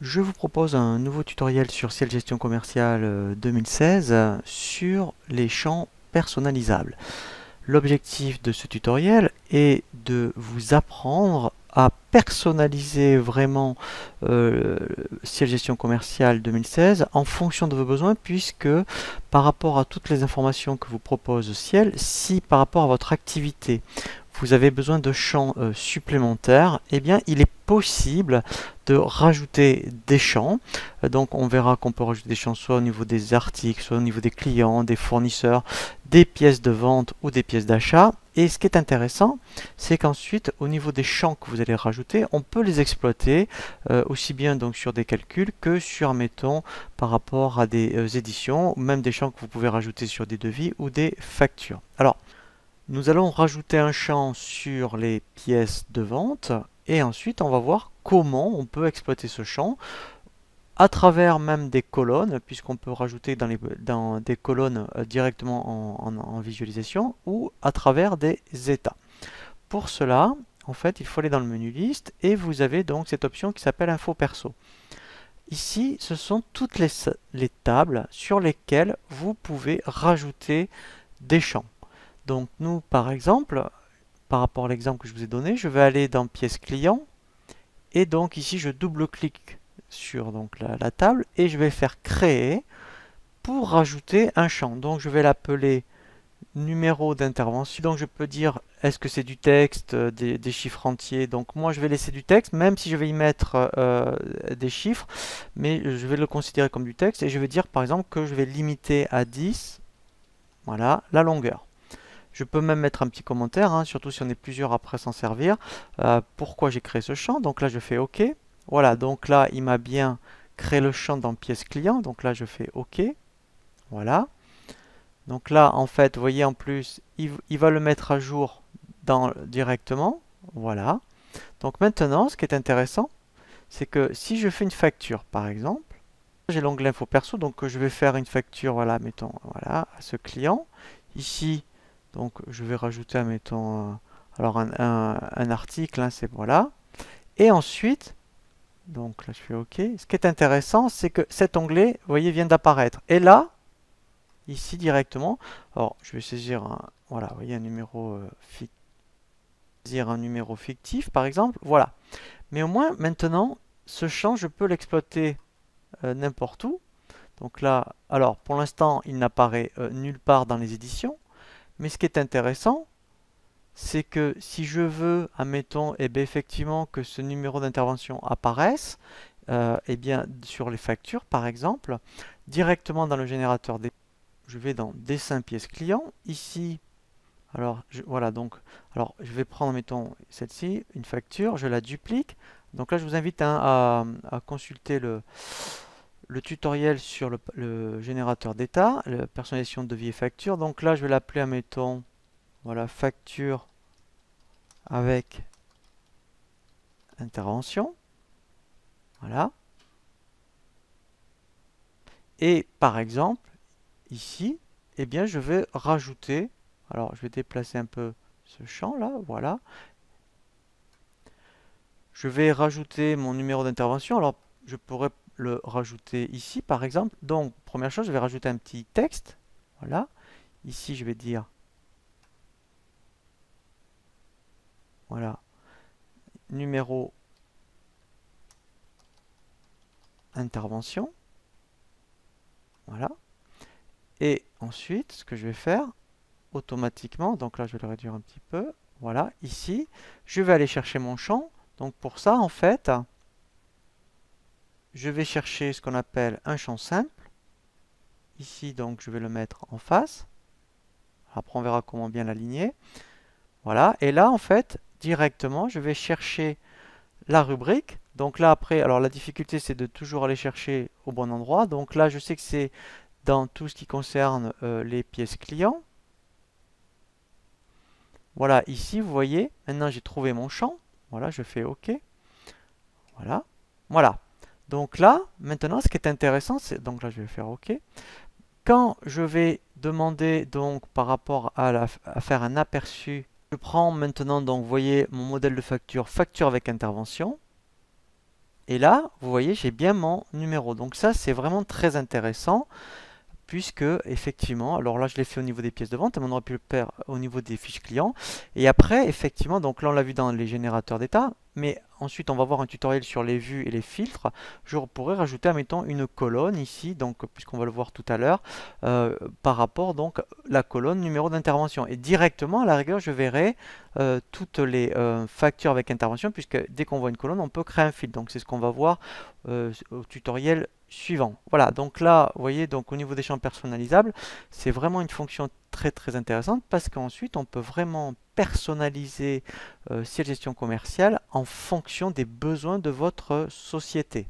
Je vous propose un nouveau tutoriel sur Ciel Gestion Commerciale 2016 sur les champs personnalisables. L'objectif de ce tutoriel est de vous apprendre à personnaliser vraiment Ciel Gestion Commerciale 2016 en fonction de vos besoins, puisque par rapport à toutes les informations que vous propose Ciel, si par rapport à votre activité vous avez besoin de champs supplémentaires, eh bien il est possible de rajouter des champs. Donc on verra qu'on peut rajouter des champs soit au niveau des articles, soit au niveau des clients, des fournisseurs, des pièces de vente ou des pièces d'achat. Et ce qui est intéressant, c'est qu'ensuite au niveau des champs que vous allez rajouter, on peut les exploiter aussi bien donc sur des calculs que sur, mettons, par rapport à des éditions, ou même des champs que vous pouvez rajouter sur des devis ou des factures. Alors, nous allons rajouter un champ sur les pièces de vente et ensuite on va voir comment on peut exploiter ce champ à travers même des colonnes, puisqu'on peut rajouter dans des colonnes directement en visualisation, ou à travers des états. Pour cela, en fait, il faut aller dans le menu liste et vous avez donc cette option qui s'appelle Info Perso. Ici, ce sont toutes les tables sur lesquelles vous pouvez rajouter des champs. Donc nous, par exemple, par rapport à l'exemple que je vous ai donné, je vais aller dans pièce client et donc ici je double-clique sur donc la table et je vais faire créer pour rajouter un champ. Donc je vais l'appeler numéro d'intervention. Donc je peux dire est-ce que c'est du texte, des chiffres entiers. Donc moi je vais laisser du texte, même si je vais y mettre des chiffres, mais je vais le considérer comme du texte et je vais dire par exemple que je vais limiter à 10, voilà, la longueur. Je peux même mettre un petit commentaire, hein, surtout si on est plusieurs après s'en servir. Pourquoi j'ai créé ce champ. Donc là, je fais OK. Voilà, donc là, il m'a bien créé le champ dans pièce client. Donc là, je fais OK. Voilà. Donc là, en fait, vous voyez, en plus, il va le mettre à jour directement. Voilà. Donc maintenant, ce qui est intéressant, c'est que si je fais une facture, par exemple, j'ai l'onglet Info Perso, donc je vais faire une facture, voilà, mettons, voilà, à ce client. Ici, donc je vais rajouter, mettons, alors un article, hein, c'est voilà. Et ensuite, donc là je fais OK. Ce qui est intéressant, c'est que cet onglet, vous voyez, vient d'apparaître. Et là, ici directement, alors je vais saisir voilà, vous voyez, un numéro fictif, par exemple, voilà. Mais au moins, maintenant, ce champ, je peux l'exploiter n'importe où. Donc là, alors pour l'instant, il n'apparaît nulle part dans les éditions. Mais ce qui est intéressant, c'est que si je veux, admettons, eh bien, effectivement que ce numéro d'intervention apparaisse, eh bien, sur les factures, par exemple, directement dans le générateur des... Je vais dans Dessin pièce client. Ici, alors, voilà, donc, alors, je vais prendre, mettons, celle-ci, une facture, je la duplique. Donc là, je vous invite hein, à consulter le tutoriel sur le générateur d'état, la personnalisation de devis et facture. Donc là, je vais l'appeler, admettons, voilà, facture avec intervention. Voilà. Et par exemple, ici, eh bien, je vais rajouter, alors je vais déplacer un peu ce champ là, voilà. Je vais rajouter mon numéro d'intervention. Alors, je pourrais le rajouter ici, par exemple. Donc, première chose, je vais rajouter un petit texte. Voilà. Ici, je vais dire, voilà, numéro intervention. Voilà. Et ensuite, ce que je vais faire, automatiquement, donc là, je vais le réduire un petit peu. Voilà, ici, je vais aller chercher mon champ. Donc, pour ça, en fait, je vais chercher ce qu'on appelle un champ simple. Ici, donc, je vais le mettre en face. Après, on verra comment bien l'aligner. Voilà, et là, en fait, directement, je vais chercher la rubrique. Donc là, après, alors la difficulté, c'est de toujours aller chercher au bon endroit. Donc là, je sais que c'est dans tout ce qui concerne les pièces clients. Voilà, ici, vous voyez, maintenant j'ai trouvé mon champ. Voilà, je fais OK. Voilà. Voilà. Donc là, maintenant, ce qui est intéressant, c'est... Donc là, je vais faire OK. Quand je vais demander, donc, par rapport à faire un aperçu, je prends maintenant, donc, vous voyez, mon modèle de facture, facture avec intervention. Et là, vous voyez, j'ai bien mon numéro. Donc ça, c'est vraiment très intéressant puisque effectivement, alors là je l'ai fait au niveau des pièces de vente, mais on aurait pu le faire au niveau des fiches clients. Et après, effectivement, donc là on l'a vu dans les générateurs d'état, mais ensuite on va voir un tutoriel sur les vues et les filtres. Je pourrais rajouter, admettons, une colonne ici, donc puisqu'on va le voir tout à l'heure, par rapport donc la colonne numéro d'intervention. Et directement, à la rigueur, je verrai toutes les factures avec intervention, puisque dès qu'on voit une colonne, on peut créer un fil. Donc c'est ce qu'on va voir au tutoriel suivant. Voilà, donc là, vous voyez, donc au niveau des champs personnalisables, c'est vraiment une fonction très très intéressante parce qu'ensuite on peut vraiment personnaliser Ciel Gestion Commerciale en fonction des besoins de votre société.